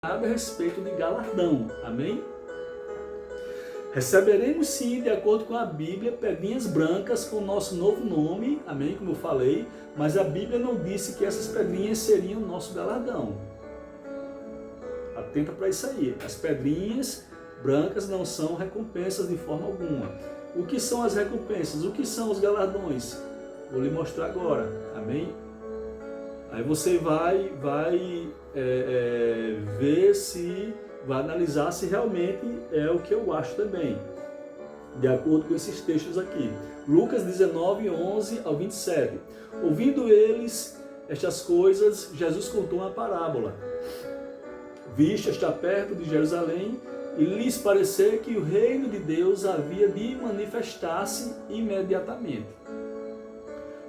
nada a respeito de galardão, amém? Receberemos sim, de acordo com a Bíblia, pedrinhas brancas com o nosso novo nome, amém, como eu falei, mas a Bíblia não disse que essas pedrinhas seriam o nosso galardão. Atenta para isso aí, as pedrinhas brancas não são recompensas de forma alguma. O que são as recompensas? O que são os galardões? Vou lhe mostrar agora, amém? Aí você vai ver se, vai analisar se realmente é o que eu acho também, de acordo com esses textos aqui. Lucas 19, 11 ao 27. Ouvindo eles estas coisas, Jesus contou uma parábola. Visto estar perto de Jerusalém, e lhes parecer que o reino de Deus havia de manifestar-se imediatamente.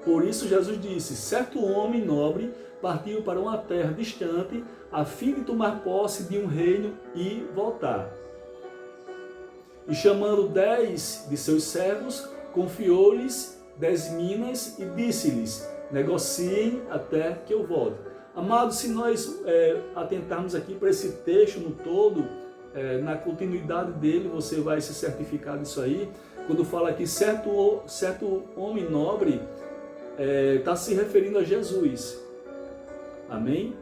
Por isso Jesus disse: certo homem nobre partiu para uma terra distante, a fim de tomar posse de um reino e voltar. E chamando 10 de seus servos, confiou-lhes 10 minas e disse-lhes: negociem até que eu volte. Amados, se nós atentarmos aqui para esse texto no todo, na continuidade dele, você vai se certificar disso aí. Quando fala aqui certo homem nobre, está se referindo a Jesus, amém?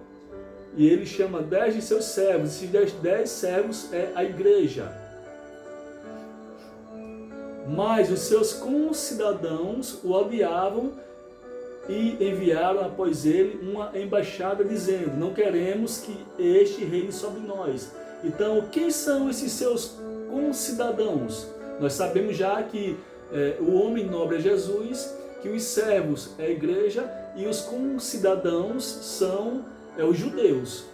E ele chama 10 de seus servos, esses 10 servos é a igreja. Mas os seus concidadãos o odiavam e enviaram após ele uma embaixada dizendo: não queremos que este reine sobre nós. Então, quem são esses seus concidadãos? Nós sabemos já que o homem nobre é Jesus, que os servos é a igreja e os concidadãos são os judeus.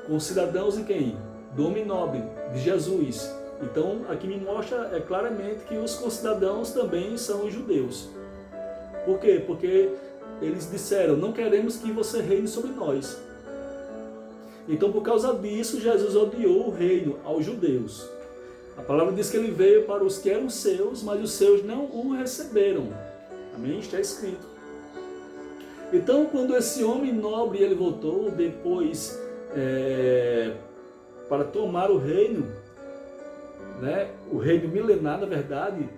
Concidadãos de quem? Do homem nobre, de Jesus. Então, aqui me mostra claramente que os concidadãos também são os judeus. Por quê? Porque eles disseram: não queremos que você reine sobre nós. Então, por causa disso, Jesus odiou o reino aos judeus. A palavra diz que ele veio para os que eram seus, mas os seus não o receberam. Amém? Está escrito. Então, quando esse homem nobre ele voltou depois para tomar o reino, né, o reino milenar, na verdade,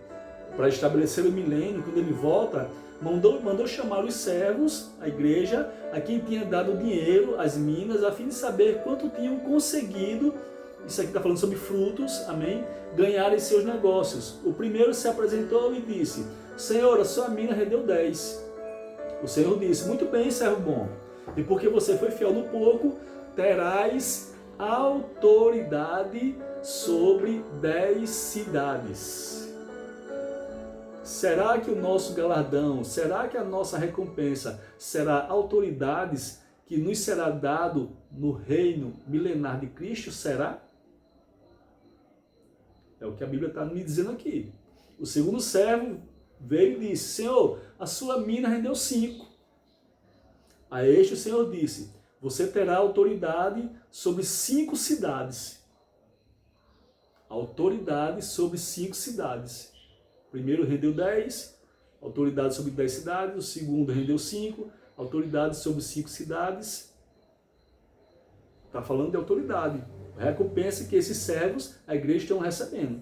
para estabelecer o milênio, quando ele volta, mandou chamar os servos, a igreja, a quem tinha dado o dinheiro, as minas, a fim de saber quanto tinham conseguido, isso aqui está falando sobre frutos, amém, ganhar em seus negócios. O primeiro se apresentou e disse: Senhor, a sua mina rendeu 10. O Senhor disse: muito bem, servo bom, e porque você foi fiel no pouco, terás autoridade sobre 10 cidades. Será que o nosso galardão, será que a nossa recompensa será autoridades que nos será dado no reino milenar de Cristo? Será? É o que a Bíblia está me dizendo aqui. O segundo servo veio e disse: Senhor, a sua mina rendeu 5. A este o Senhor disse: você terá autoridade sobre 5 cidades. Autoridade sobre 5 cidades. O primeiro rendeu 10, autoridade sobre 10 cidades. O segundo rendeu 5, autoridade sobre 5 cidades. Está falando de autoridade. Recompensa que esses servos, a igreja, estão recebendo.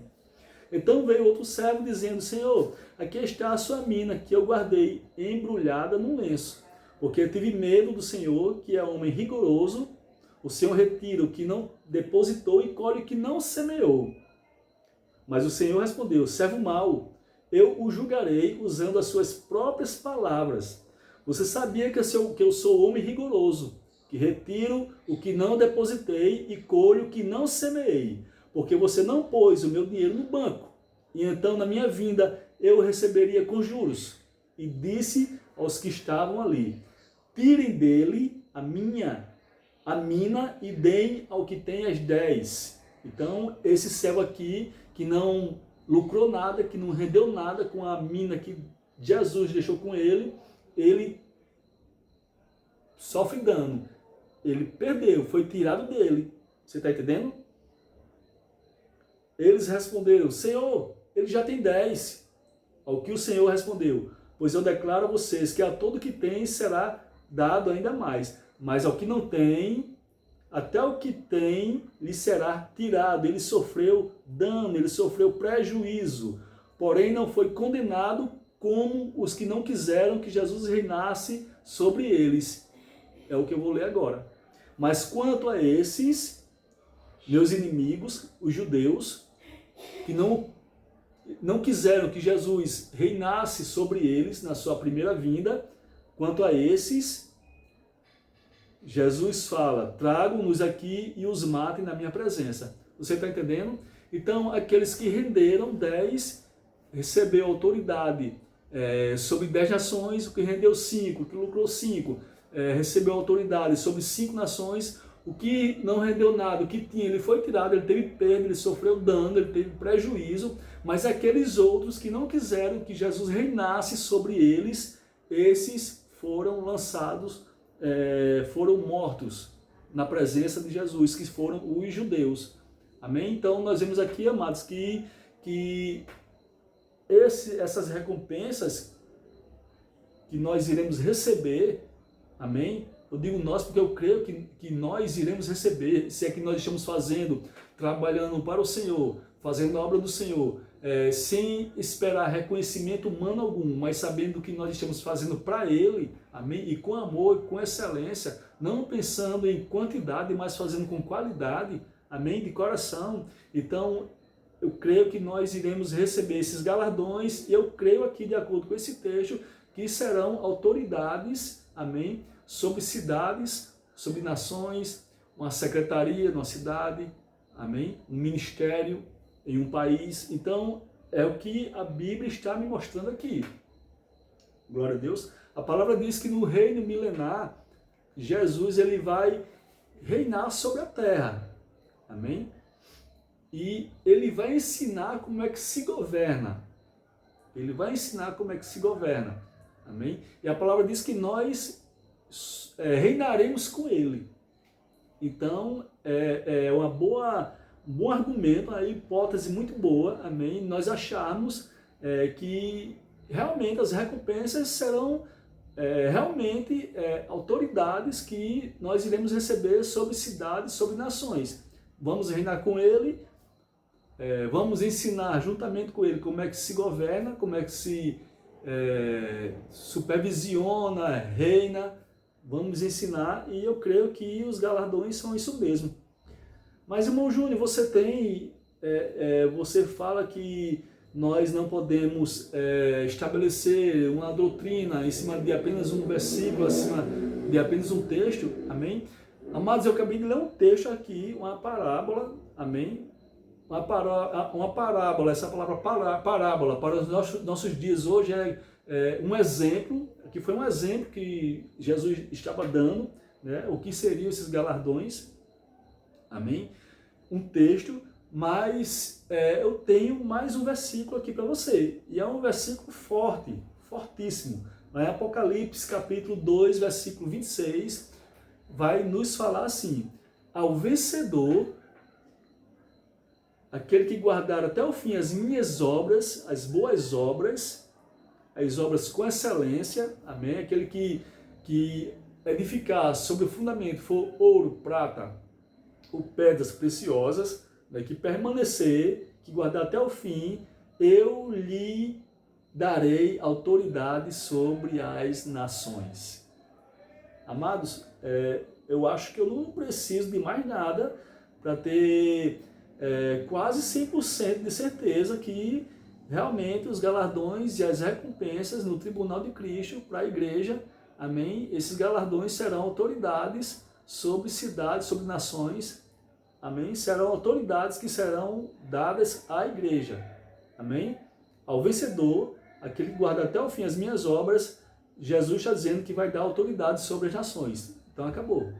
Então veio outro servo dizendo: Senhor, aqui está a sua mina, que eu guardei embrulhada num lenço, porque eu tive medo do Senhor, que é homem rigoroso. O Senhor retira o que não depositou e colhe o que não semeou. Mas o Senhor respondeu: servo mau, eu o julgarei usando as suas próprias palavras. Você sabia que eu sou homem rigoroso, que retiro o que não depositei e colho o que não semeei, porque você não pôs o meu dinheiro no banco, e então na minha vinda eu receberia com juros. E disse aos que estavam ali: tirem dele a mina e deem ao que tem as 10. Então esse servo aqui, que não lucrou nada, que não rendeu nada com a mina que Jesus deixou com ele, ele sofre dano. Ele perdeu, foi tirado dele. Você está entendendo? Eles responderam: Senhor, ele já tem 10. Ao que o Senhor respondeu: pois eu declaro a vocês que a todo que tem será dado ainda mais, mas ao que não tem, até o que tem lhe será tirado. Ele sofreu dano, ele sofreu prejuízo, porém não foi condenado como os que não quiseram que Jesus reinasse sobre eles. É o que eu vou ler agora. Mas quanto a esses, meus inimigos, os judeus, que não quiseram que Jesus reinasse sobre eles na sua primeira vinda, quanto a esses, Jesus fala, tragam-nos aqui e os matem na minha presença. Você está entendendo? Então, aqueles que renderam 10, recebeu autoridade sobre 10 nações, o que rendeu 5, o que lucrou 5, recebeu autoridade sobre 5 nações, o que não rendeu nada, o que tinha, ele foi tirado, ele teve perda, ele sofreu dano, ele teve prejuízo, mas aqueles outros que não quiseram que Jesus reinasse sobre eles, esses foram lançados, foram mortos na presença de Jesus, que foram os judeus. Amém? Então nós vemos aqui, amados, que essas recompensas que nós iremos receber, amém? Eu digo nós porque eu creio que nós iremos receber, se é que nós estamos fazendo, trabalhando para o Senhor, fazendo a obra do Senhor, sem esperar reconhecimento humano algum, mas sabendo que nós estamos fazendo para Ele, amém? E com amor, com excelência, não pensando em quantidade, mas fazendo com qualidade, amém? De coração. Então, eu creio que nós iremos receber esses galardões, e eu creio aqui, de acordo com esse texto, que serão autoridades, amém? Sobre cidades, sobre nações, uma secretaria numa cidade, amém? Um ministério em um país. Então, é o que a Bíblia está me mostrando aqui. Glória a Deus. A palavra diz que no reino milenar, Jesus ele vai reinar sobre a terra, amém? E ele vai ensinar como é que se governa. Ele vai ensinar como é que se governa, amém? E a palavra diz que nós reinaremos com ele. Então, é um bom argumento, uma hipótese muito boa, amém? Nós acharmos que realmente as recompensas serão realmente autoridades que nós iremos receber sobre cidades, sobre nações. Vamos reinar com ele, vamos ensinar juntamente com ele como é que se governa, como é que se supervisiona, reina. Vamos ensinar, e eu creio que os galardões são isso mesmo. Mas, irmão Júnior, você fala que nós não podemos estabelecer uma doutrina em cima de apenas um versículo, acima de apenas um texto, amém? Amados, eu acabei de ler um texto aqui, uma parábola, amém? Uma parábola, essa palavra parábola, para os nossos dias hoje é um exemplo, que foi um exemplo que Jesus estava dando, né? O que seriam esses galardões, amém? Um texto, mas eu tenho mais um versículo aqui para você, e é um versículo forte, fortíssimo. Em Apocalipse capítulo 2, versículo 26, vai nos falar assim: ao vencedor, aquele que guardar até o fim as minhas obras, as boas obras, as obras com excelência, amém? Aquele que edificar sobre o fundamento for ouro, prata ou pedras preciosas, né, que permanecer, que guardar até o fim, eu lhe darei autoridade sobre as nações. Amados, eu acho que eu não preciso de mais nada para ter quase 100% de certeza que realmente os galardões e as recompensas no tribunal de Cristo para a igreja, amém? Esses galardões serão autoridades sobre cidades, sobre nações, amém? Serão autoridades que serão dadas à igreja, amém? Ao vencedor, aquele que guarda até o fim as minhas obras, Jesus está dizendo que vai dar autoridade sobre as nações. Então acabou.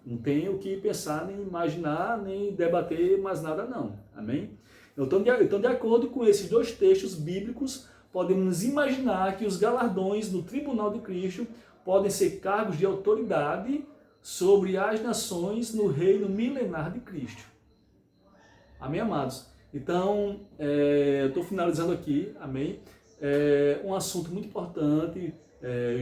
Não tem o que pensar, nem imaginar, nem debater mais nada não, amém? Então, de acordo com esses dois textos bíblicos, podemos imaginar que os galardões no tribunal de Cristo podem ser cargos de autoridade sobre as nações no reino milenar de Cristo. Amém, amados? Então, eu estou finalizando aqui, amém? Um assunto muito importante,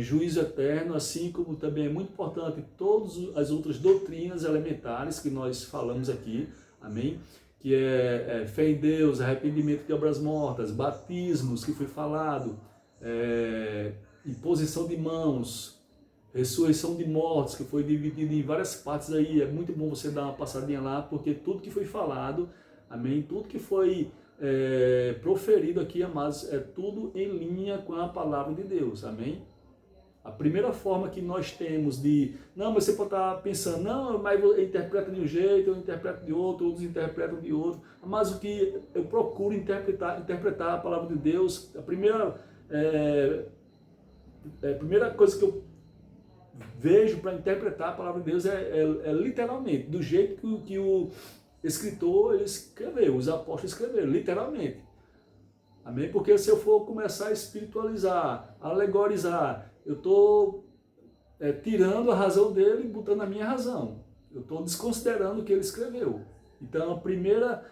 juízo eterno, assim como também é muito importante todas as outras doutrinas elementares que nós falamos aqui, amém? Que é fé em Deus, arrependimento de obras mortas, batismos, que foi falado, imposição de mãos, ressurreição de mortos, que foi dividido em várias partes aí. É muito bom você dar uma passadinha lá, porque tudo que foi falado, amém? Tudo que foi proferido aqui, amados, é tudo em linha com a palavra de Deus, amém? A primeira forma que nós temos de... Não, mas você pode estar pensando, não, mas eu interpreto de um jeito, eu interpreto de outro, outros interpretam de outro. Mas o que eu procuro interpretar a palavra de Deus, a primeira coisa que eu vejo para interpretar a palavra de Deus é literalmente, do jeito que o escritor ele escreveu, os apóstolos escreveram, literalmente. Amém? Porque se eu for começar a espiritualizar, alegorizar, eu estou tirando a razão dele e botando a minha razão. Eu estou desconsiderando o que ele escreveu. Então, a primeira,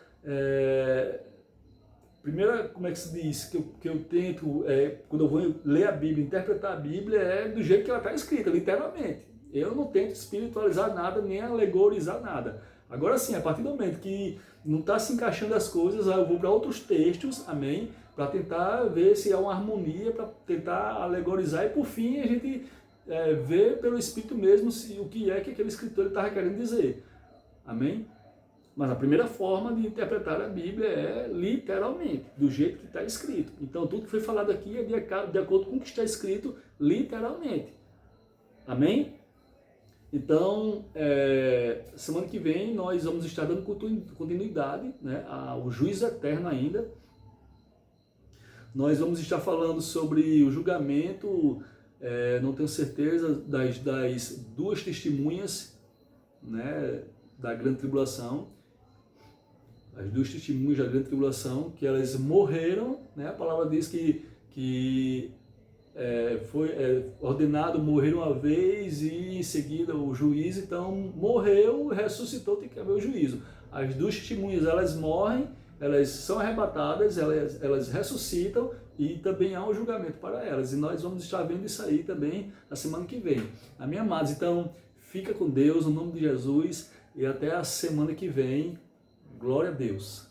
como é que se diz, que eu tento, quando eu vou ler a Bíblia, interpretar a Bíblia, é do jeito que ela está escrita, literalmente. Eu não tento espiritualizar nada, nem alegorizar nada. Agora sim, a partir do momento que não está se encaixando as coisas, eu vou para outros textos, amém? Para tentar ver se há uma harmonia, para tentar alegorizar e por fim a gente ver pelo Espírito mesmo o que aquele escritor estava querendo dizer. Amém? Mas a primeira forma de interpretar a Bíblia é literalmente, do jeito que está escrito. Então tudo que foi falado aqui é de acordo com o que está escrito literalmente. Amém? Então, semana que vem nós vamos estar dando continuidade, né, ao juízo eterno ainda. Nós vamos estar falando sobre o julgamento, não tenho certeza, das duas testemunhas, né, da grande tribulação. As duas testemunhas da grande tribulação, que elas morreram, né, a palavra diz que foi ordenado morrer uma vez e em seguida o juízo, então morreu, ressuscitou, tem que haver o juízo. As duas testemunhas, elas morrem, elas são arrebatadas, elas ressuscitam e também há um julgamento para elas. E nós vamos estar vendo isso aí também na semana que vem. Amém, amados? Então, fica com Deus, no nome de Jesus, e até a semana que vem. Glória a Deus.